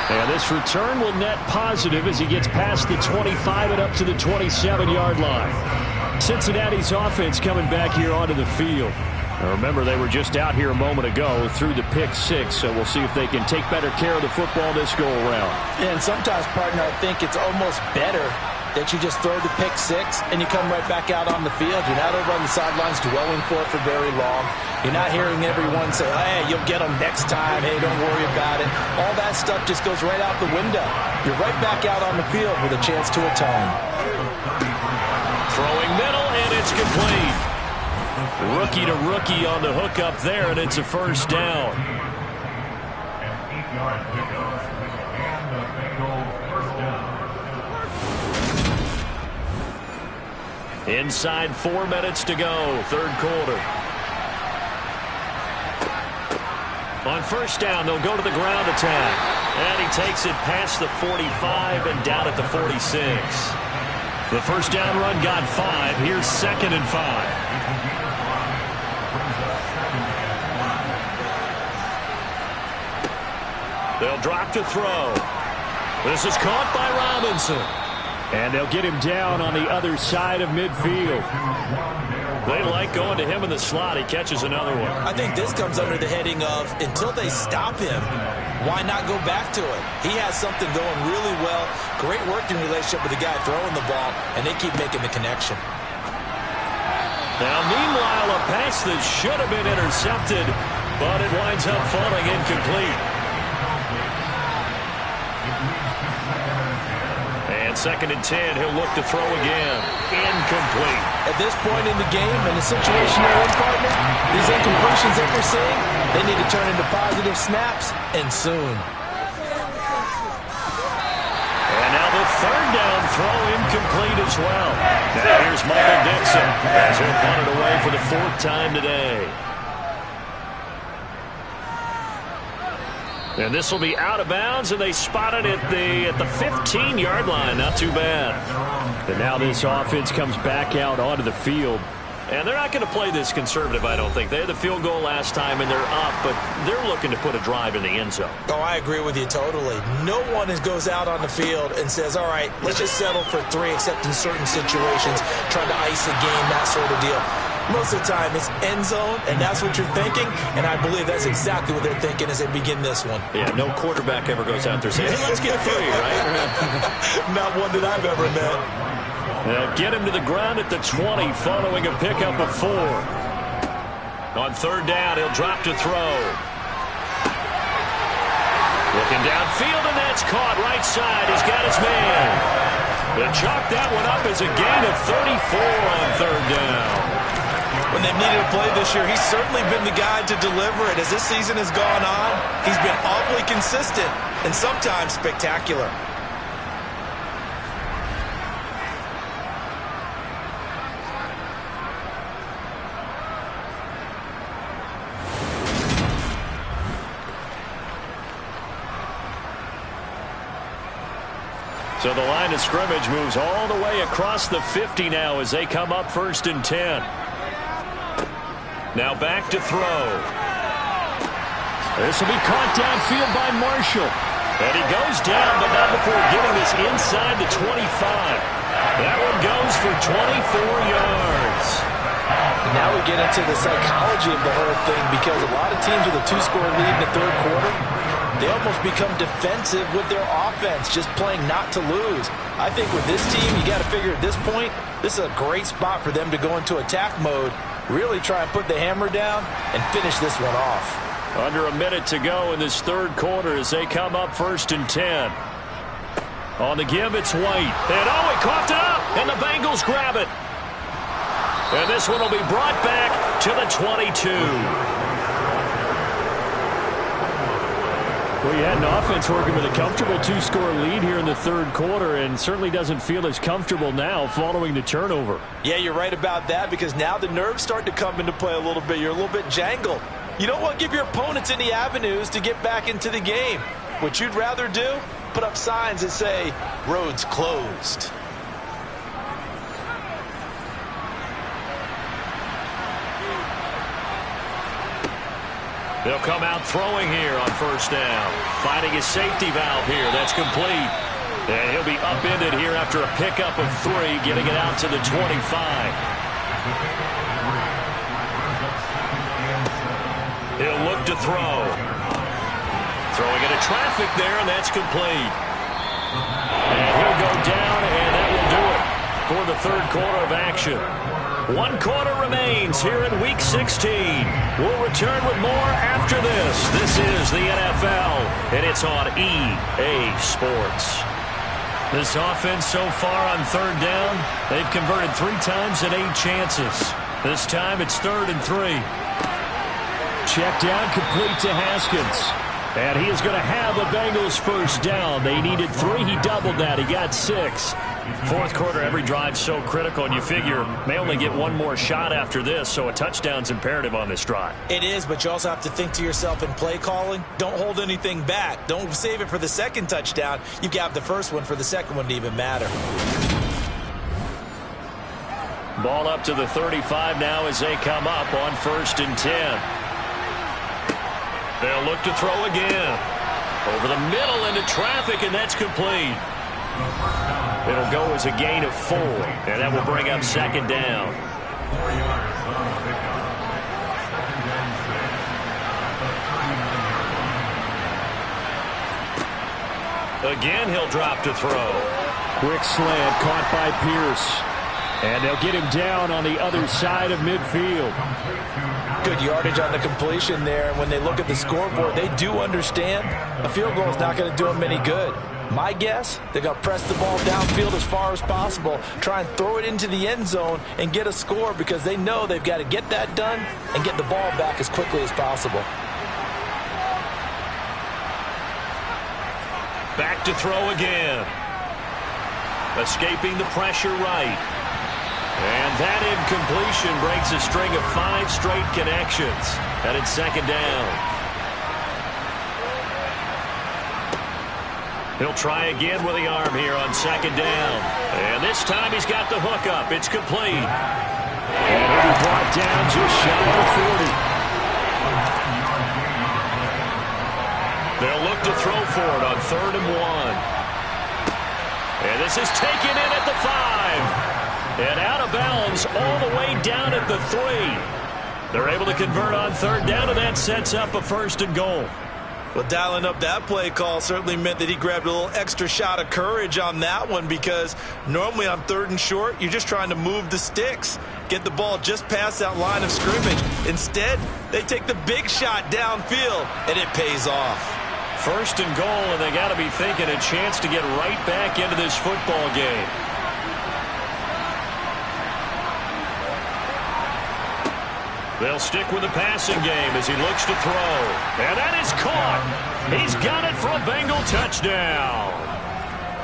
And this return will net positive as he gets past the 25 and up to the 27-yard line. Cincinnati's offense coming back here onto the field. Now remember, they were just out here a moment ago through the pick 6, so we'll see if they can take better care of the football this go-around. Yeah, and sometimes, partner, I think it's almost better that you just throw the pick 6 and you come right back out on the field. You're not over on the sidelines dwelling for it for very long. You're not hearing everyone say, hey, you'll get them next time. Hey, don't worry about it. All that stuff just goes right out the window. You're right back out on the field with a chance to atone. Throwing middle, and it's complete. Rookie to rookie on the hook up there, and it's a first down. An 8-yard pickup. And the Bengals first down. Inside 4 minutes to go, third quarter. On first down, they'll go to the ground attack. And he takes it past the 45 and down at the 46. The first down run got 5. Here's 2nd and 5. They'll drop to throw. This is caught by Robinson. And they'll get him down on the other side of midfield. They like going to him in the slot. He catches another one. I think this comes under the heading of, until they stop him, why not go back to it? He has something going really well. Great working relationship with the guy throwing the ball, and they keep making the connection. Now, meanwhile, a pass that should have been intercepted, but it winds up falling incomplete. And 2nd and 10, he'll look to throw again. Incomplete. At this point in the game, in the situation they're in, partner, these incompletions that we're seeing, they need to turn into positive snaps, and soon. And now the third down throw incomplete as well. Now here's Michael Dixon as he'll punt it away for the 4th time today. And this will be out of bounds, and they spotted it at the 15-yard line. Not too bad. And now this offense comes back out onto the field. And they're not going to play this conservative, I don't think. They had the field goal last time, and they're up, but they're looking to put a drive in the end zone. Oh, I agree with you totally. No one goes out on the field and says, all right, let's just settle for 3, except in certain situations, trying to ice a game, that sort of deal. Most of the time, it's end zone, and that's what you're thinking, and I believe that's exactly what they're thinking as they begin this one. Yeah, no quarterback ever goes out there saying, hey, let's get 3, right? Not one that I've ever met. They'll get him to the ground at the 20 following a pickup of 4. On third down, he'll drop to throw. Looking downfield, and that's caught right side. He's got his man. They chalk that one up as a gain of 34 on third down. When they've needed a play this year, he's certainly been the guy to deliver it. As this season has gone on, he's been awfully consistent and sometimes spectacular. So the line of scrimmage moves all the way across the 50 now as they come up 1st and 10. Now back to throw. This will be caught downfield by Marshall. And he goes down, but not before getting this inside the 25. That one goes for 24 yards. Now we get into the psychology of the whole thing, because a lot of teams with a 2-score lead in the third quarter, they almost become defensive with their offense, just playing not to lose. I think with this team, you got to figure at this point, this is a great spot for them to go into attack mode, really try and put the hammer down and finish this one off. Under a minute to go in this third quarter as they come up 1st and 10. On the give, it's White. And he coughed it up, and the Bengals grab it. And this one will be brought back to the 22. Well, you had an offense working with a comfortable 2-score lead here in the third quarter and certainly doesn't feel as comfortable now following the turnover. Yeah, you're right about that because now the nerves start to come into play a little bit. You're a little bit jangled. You don't want to give your opponents any avenues to get back into the game. What you'd rather do, put up signs that say, roads closed. They'll come out throwing here on first down. Finding his safety valve here. That's complete. And he'll be upended here after a pickup of 3, getting it out to the 25. He'll look to throw. Throwing into traffic there, and that's complete. And he'll go down, and that will do it for the third quarter of action. 1 quarter remains here in Week 16. We'll return with more after this. This is the NFL, and it's on EA Sports. This offense so far on third down, they've converted 3 times and 8 chances. This time it's 3rd and 3. Check down complete to Haskins. And he is going to have the Bengals first down. They needed 3. He doubled that. He got 6. Fourth quarter, every drive's so critical, and you figure may only get 1 more shot after this, so a touchdown's imperative on this drive. It is, but you also have to think to yourself in play calling, don't hold anything back. Don't save it for the second touchdown. You can have the first one for the second one to even matter. Ball up to the 35 now as they come up on 1st and 10. They'll look to throw again. Over the middle into traffic, and that's complete. It'll go as a gain of 4, and that will bring up 2nd down. 4 yards on the pickup. 2nd and 6. Again, he'll drop to throw. Quick slant caught by Pierce. And they'll get him down on the other side of midfield. Good yardage on the completion there. And when they look at the scoreboard, they do understand a field goal is not going to do them any good. My guess, they're going to press the ball downfield as far as possible, try and throw it into the end zone and get a score because they know they've got to get that done and get the ball back as quickly as possible. Back to throw again. Escaping the pressure right. And that incompletion breaks a string of 5 straight connections. And it's 2nd down. He'll try again with the arm here on 2nd down. And this time he's got the hook up. It's complete. And he'll be brought down just shy of 40. They'll look to throw for it on 3rd and 1. And this is taken in at the 5. And out of bounds all the way down at the 3. They're able to convert on 3rd down, and that sets up a 1st and goal. Well, dialing up that play call certainly meant that he grabbed a little extra shot of courage on that one because normally on 3rd and short, you're just trying to move the sticks, get the ball just past that line of scrimmage. Instead, they take the big shot downfield, and it pays off. 1st and goal, and they got to be thinking a chance to get right back into this football game. They'll stick with the passing game as he looks to throw. And that is caught. He's got it for a Bengal touchdown.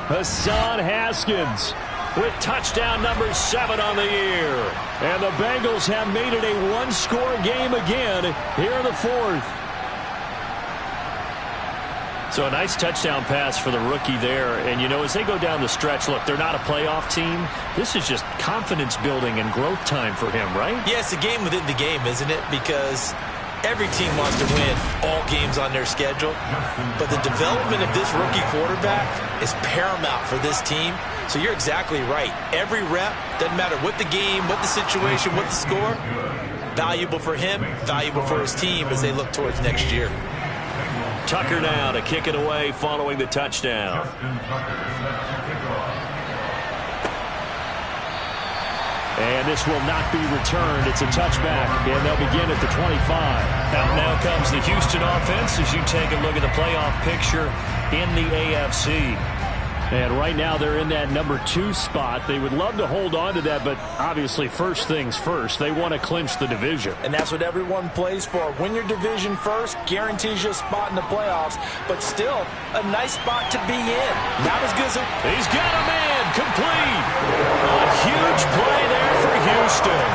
Hassan Haskins with touchdown number 7 on the year. And the Bengals have made it a 1-score game again here in the 4th. So a nice touchdown pass for the rookie there. And, you know, as they go down the stretch, look, they're not a playoff team. This is just confidence building and growth time for him, right? Yeah, it's a game within the game, isn't it? Because every team wants to win all games on their schedule. But the development of this rookie quarterback is paramount for this team. So you're exactly right. Every rep, doesn't matter what the game, what the situation, what the score, valuable for him, valuable for his team as they look towards next year. Tucker now to kick it away following the touchdown. And this will not be returned. It's a touchback, and they'll begin at the 25. Out now comes the Houston offense as you take a look at the playoff picture in the AFC. And right now they're in that number 2 spot. They would love to hold on to that, but obviously first things first. They want to clinch the division. And that's what everyone plays for. Win your division first, guarantees you a spot in the playoffs, but still a nice spot to be in. Not as good as He's got a man, complete. A huge play there for Houston.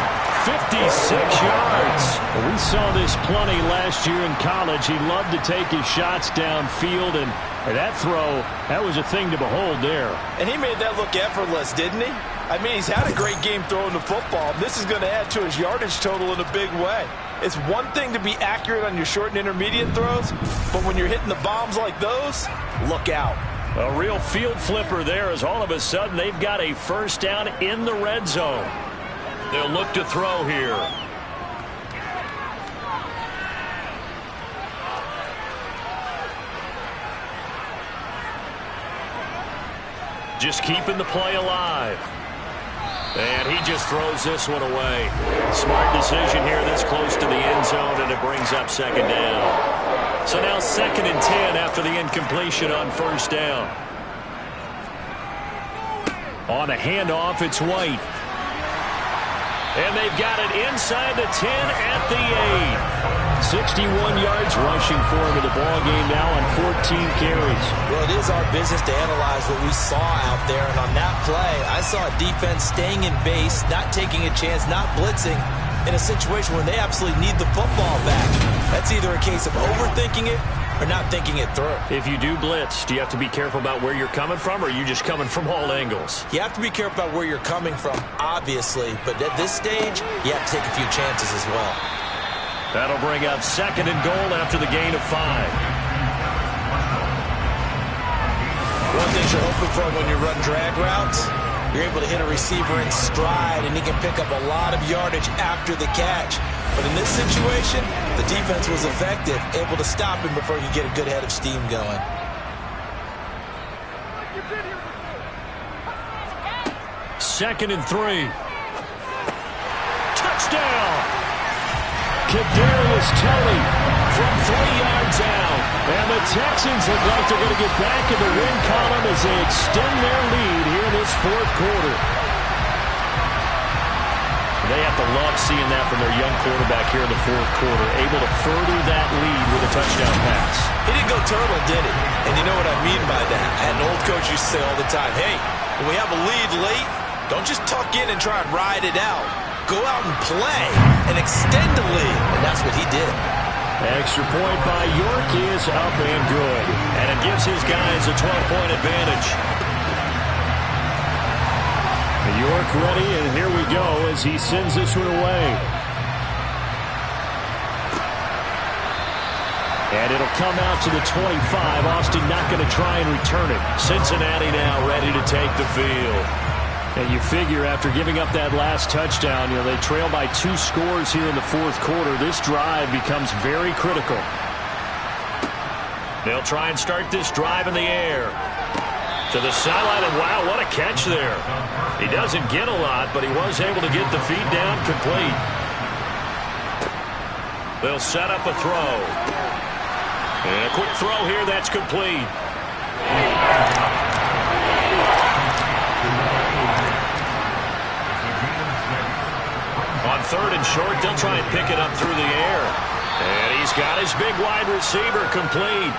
56 yards. We saw this plenty last year in college. He loved to take his shots downfield, and that throw, that was a thing to behold there. And he made that look effortless, didn't he? I mean, he's had a great game throwing the football. This is going to add to his yardage total in a big way. It's one thing to be accurate on your short and intermediate throws, but when you're hitting the bombs like those, look out. A real field flipper there as all of a sudden they've got a first down in the red zone. They'll look to throw here. Just keeping the play alive. And he just throws this one away. Smart decision here this close to the end zone, and it brings up second down. So now 2nd and 10 after the incompletion on first down. On a handoff, it's White. And they've got it inside the 10 at the 8. 61 yards rushing for him in the ballgame now on 14 carries. Well, it is our business to analyze what we saw out there. And on that play, I saw a defense staying in base, not taking a chance, not blitzing in a situation where they absolutely need the football back. That's either a case of overthinking it or not thinking it through. If you do blitz, do you have to be careful about where you're coming from, or are you just coming from all angles? You have to be careful about where you're coming from, obviously. But at this stage, you have to take a few chances as well. That'll bring up 2nd and goal after the gain of 5. One thing you're hoping for when you run drag routes, you're able to hit a receiver in stride, and he can pick up a lot of yardage after the catch. But in this situation, the defense was effective, able to stop him before he could get a good head of steam going. Second and 3. Touchdown! Kadarius Toney from 3 yards out. And the Texans look like they're going to get back in the win column as they extend their lead here in this 4th quarter. They have to love seeing that from their young quarterback here in the 4th quarter, able to further that lead with a touchdown pass. He didn't go turtle, did he? And you know what I mean by that. An old coach used to say all the time, hey, when we have a lead late, don't just tuck in and try and ride it out. Go out and play and extend the lead. And that's what he did. Extra point by York is up and good. And it gives his guys a 12-point advantage. York ready, and here we go as he sends this one away. And it'll come out to the 25. Austin not going to try and return it. Cincinnati now ready to take the field. And you figure after giving up that last touchdown, they trail by 2 scores here in the 4th quarter. This drive becomes very critical. They'll try and start this drive in the air. To the sideline, and wow, what a catch there. He doesn't get a lot, but he was able to get the feet down complete. They'll set up a throw. And a quick throw here, that's complete. On 3rd and short, they'll try and pick it up through the air. And he's got his big wide receiver complete.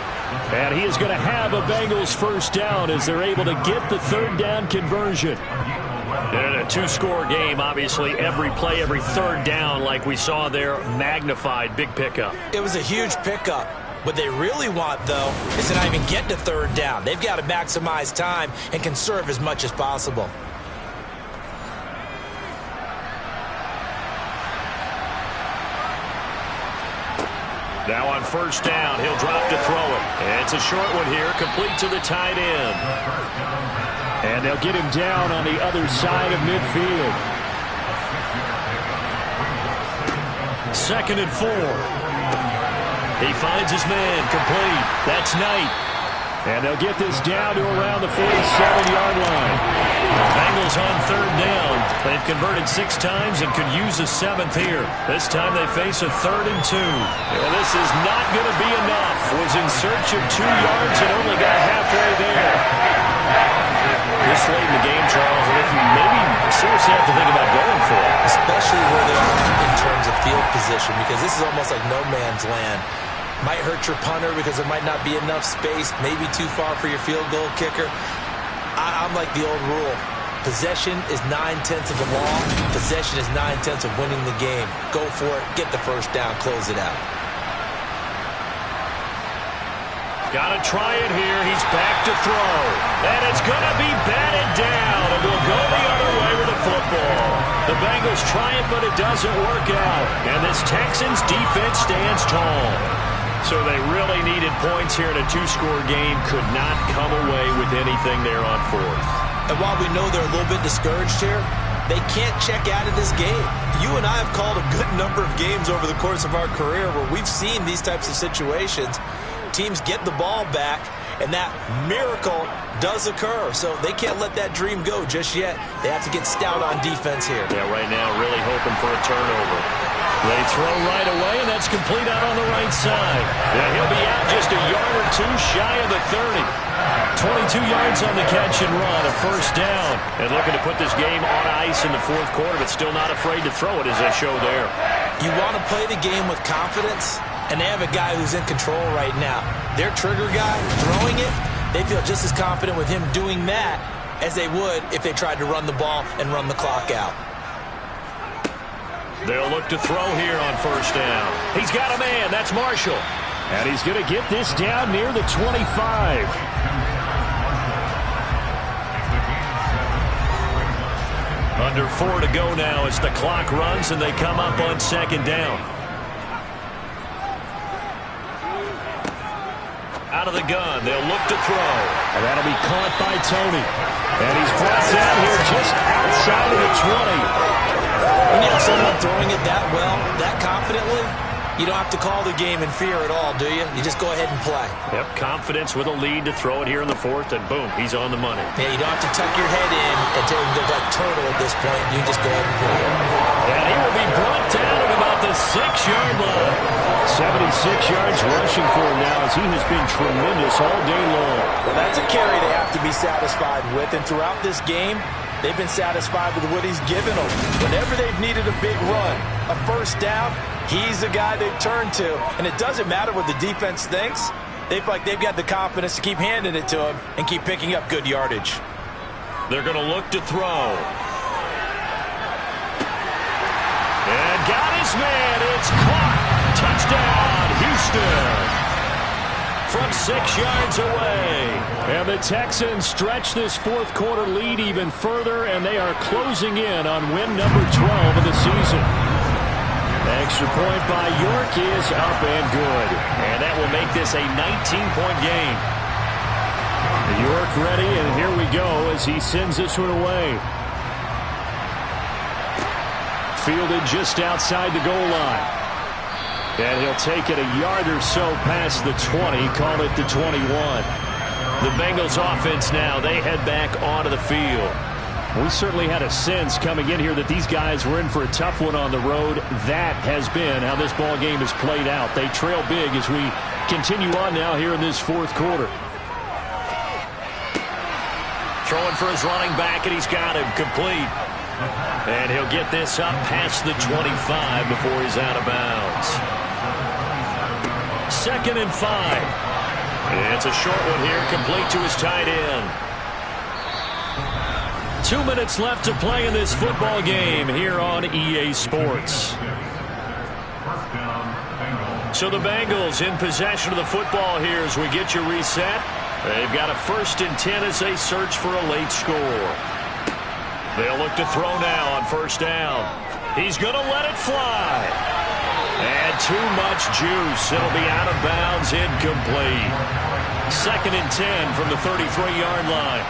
And he is going to have a Bengals first down as they're able to get the 3rd down conversion. And a 2-score game, obviously, every play, every 3rd down, like we saw there, magnified, big pickup. It was a huge pickup. What they really want, though, is to not even get to 3rd down. They've got to maximize time and conserve as much as possible. Now on first down, he'll drop to throw it. It's a short one here, complete to the tight end. And they'll get him down on the other side of midfield. 2nd and 4. He finds his man, complete. That's Knight. And they'll get this down to around the 47-yard line. Bengals on 3rd down. They've converted 6 times and could use a 7th here. This time they face a 3rd and 2. And this is not going to be enough. Was in search of 2 yards and only got halfway there. This late in the game, Charles, and if you maybe seriously have to think about going for it. Especially where they are in terms of field position, because this is almost like no man's land. Might hurt your punter because there might not be enough space, maybe too far for your field goal kicker. I'm like the old rule. Possession is 9/10 of the law. Possession is 9/10 of winning the game. Go for it. Get the first down. Close it out. Got to try it here. He's back to throw. And it's going to be batted down. And we'll go the other way with the football. The Bengals try it, but it doesn't work out. And this Texans defense stands tall. So they really needed points here in a two-score game. Could not come away with anything there on fourth. And while we know they're a little bit discouraged here, they can't check out of this game. You and I have called a good number of games over the course of our career where we've seen these types of situations. Teams get the ball back, and that miracle does occur. So they can't let that dream go just yet. They have to get stout on defense here. Yeah, right now really hoping for a turnover. They throw right away, and that's complete out on the right side. Yeah, he'll be out just a yard or two shy of the 30. 22 yards on the catch and run, a first down. And looking to put this game on ice in the fourth quarter, but still not afraid to throw it as they show there. You want to play the game with confidence, and they have a guy who's in control right now. Their trigger guy throwing it, they feel just as confident with him doing that as they would if they tried to run the ball and run the clock out. They'll look to throw here on first down. He's got a man. That's Marshall. And he's going to get this down near the 25. Under 4 to go now as the clock runs and they come up on second down. Out of the gun. They'll look to throw. And that'll be caught by Tony. And he's brought down here just outside of the 20. When you have someone throwing it that well, that confidently, you don't have to call the game in fear at all, do you? You just go ahead and play. Yep, confidence with a lead to throw it here in the fourth, and boom, he's on the money. Yeah, you don't have to tuck your head in until you go like turtle at this point. You just go ahead and play. And he will be brought down at about the 6-yard line. 76 yards rushing for him now as he has been tremendous all day long. Well, that's a carry they have to be satisfied with, and throughout this game, they've been satisfied with what he's given them. Whenever they've needed a big run, a first down, he's the guy they've turned to. And it doesn't matter what the defense thinks. They feel like they've got the confidence to keep handing it to him and keep picking up good yardage. They're going to look to throw. And got his man. It's caught. Touchdown, Houston. From 6 yards away. And the Texans stretch this fourth quarter lead even further, and they are closing in on win number 12 of the season. Extra point by York is up and good. And that will make this a 19-point game. York ready, and here we go as he sends this one away. Fielded just outside the goal line. And he'll take it a yard or so past the 20, call it the 21. The Bengals offense now, they head back onto the field. We certainly had a sense coming in here that these guys were in for a tough one on the road. That has been how this ball game has played out. They trail big as we continue on now here in this fourth quarter. Throwing for his running back, and he's got him complete. And he'll get this up past the 25 before he's out of bounds. 2nd and 5. It's a short one here, complete to his tight end. 2 minutes left to play in this football game here on EA Sports. So the Bengals in possession of the football here as we get you reset. They've got a 1st and 10 as they search for a late score. They'll look to throw now on first down. He's going to let it fly. And too much juice. It'll be out of bounds, incomplete. 2nd and 10 from the 33-yard line.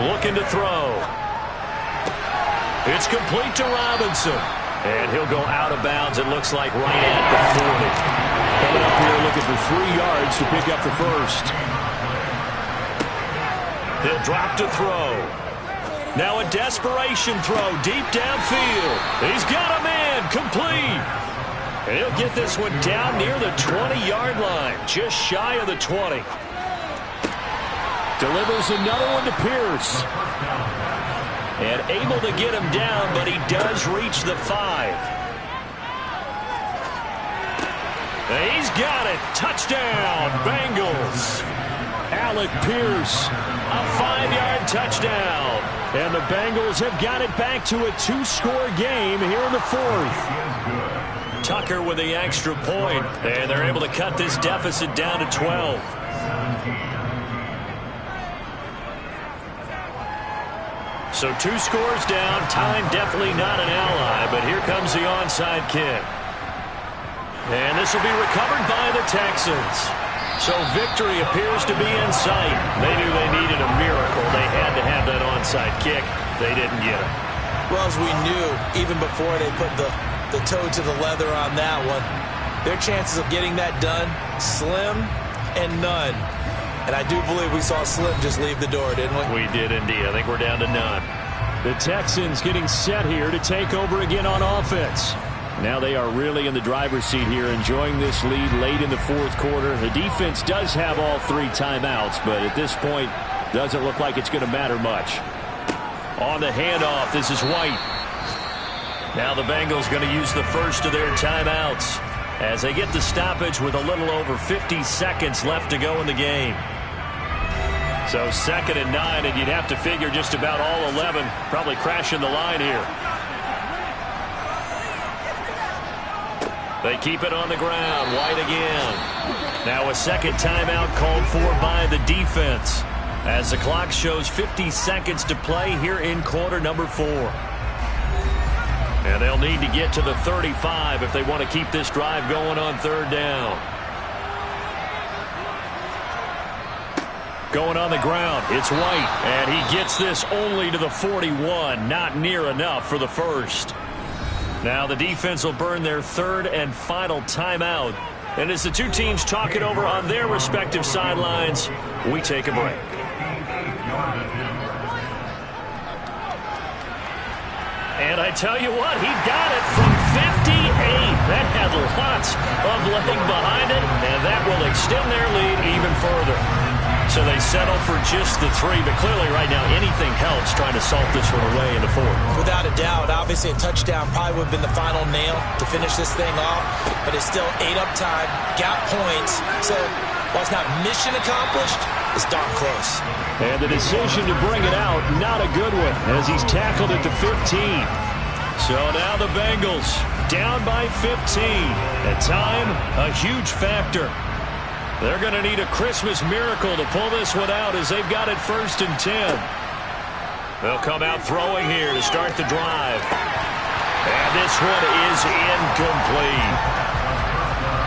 Looking to throw. It's complete to Robinson. And he'll go out of bounds, it looks like, right at the 40. Coming up here looking for 3 yards to pick up the first. He'll drop to throw. Now a desperation throw deep downfield. He's got a man, complete. And he'll get this one down near the 20-yard line, just shy of the 20. Delivers another one to Pierce. And able to get him down, but he does reach the 5. And he's got it. Touchdown, Bengals. Alec Pierce, a 5-yard touchdown. And the Bengals have got it back to a 2-score game here in the 4th. Tucker with the extra point, and they're able to cut this deficit down to 12. So 2 scores down. Time definitely not an ally, but here comes the onside kick. And this will be recovered by the Texans. So victory appears to be in sight. They knew they needed a miracle. They had to have that onside kick. They didn't get it. Well, as we knew, even before they put the toe to the leather on that one, their chances of getting that done, slim and none. And I do believe we saw Slim just leave the door, didn't we? We did indeed. I think we're down to none. The Texans getting set here to take over again on offense. Now they are really in the driver's seat here, enjoying this lead late in the 4th quarter. The defense does have all 3 timeouts, but at this point, doesn't look like it's going to matter much. On the handoff, this is White. Now the Bengals going to use the first of their timeouts as they get the stoppage with a little over 50 seconds left to go in the game. So 2nd and 9, and you'd have to figure just about all 11 probably crashing the line here. They keep it on the ground. White again. Now a 2nd timeout called for by the defense as the clock shows 50 seconds to play here in quarter number 4. And they'll need to get to the 35 if they want to keep this drive going on 3rd down. Going on the ground, it's White, and he gets this only to the 41. Not near enough for the first. Now the defense will burn their 3rd and final timeout. And as the 2 teams talk it over on their respective sidelines, we take a break. And I tell you what, he got it from 58. That had lots of leg behind it, and that will extend their lead even further. So they settle for just the 3, but clearly right now anything helps trying to salt this one away in the 4th. Without a doubt, obviously a touchdown probably would have been the final nail to finish this thing off, but it's still 8 up time, got points, so while it's not mission accomplished, it's darn close. And the decision to bring it out, not a good one, as he's tackled at the 15. So now the Bengals down by 15, and time a huge factor. They're going to need a Christmas miracle to pull this one out as they've got it 1st and 10. They'll come out throwing here to start the drive. And this one is incomplete.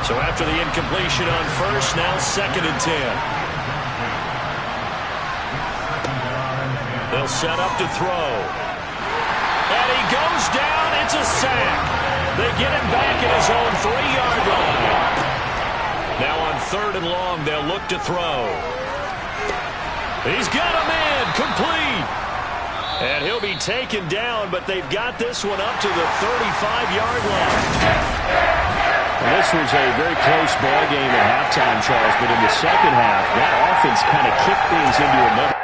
So after the incompletion on 1st, now 2nd and 10. They'll set up to throw. And he goes down. It's a sack. They get him back at his own 3-yard line. Now on 3rd and long, they'll look to throw. He's got a man, complete. And he'll be taken down, but they've got this one up to the 35-yard line. Well, this was a very close ball game at halftime, Charles, but in the second half, that offense kind of kicked things into another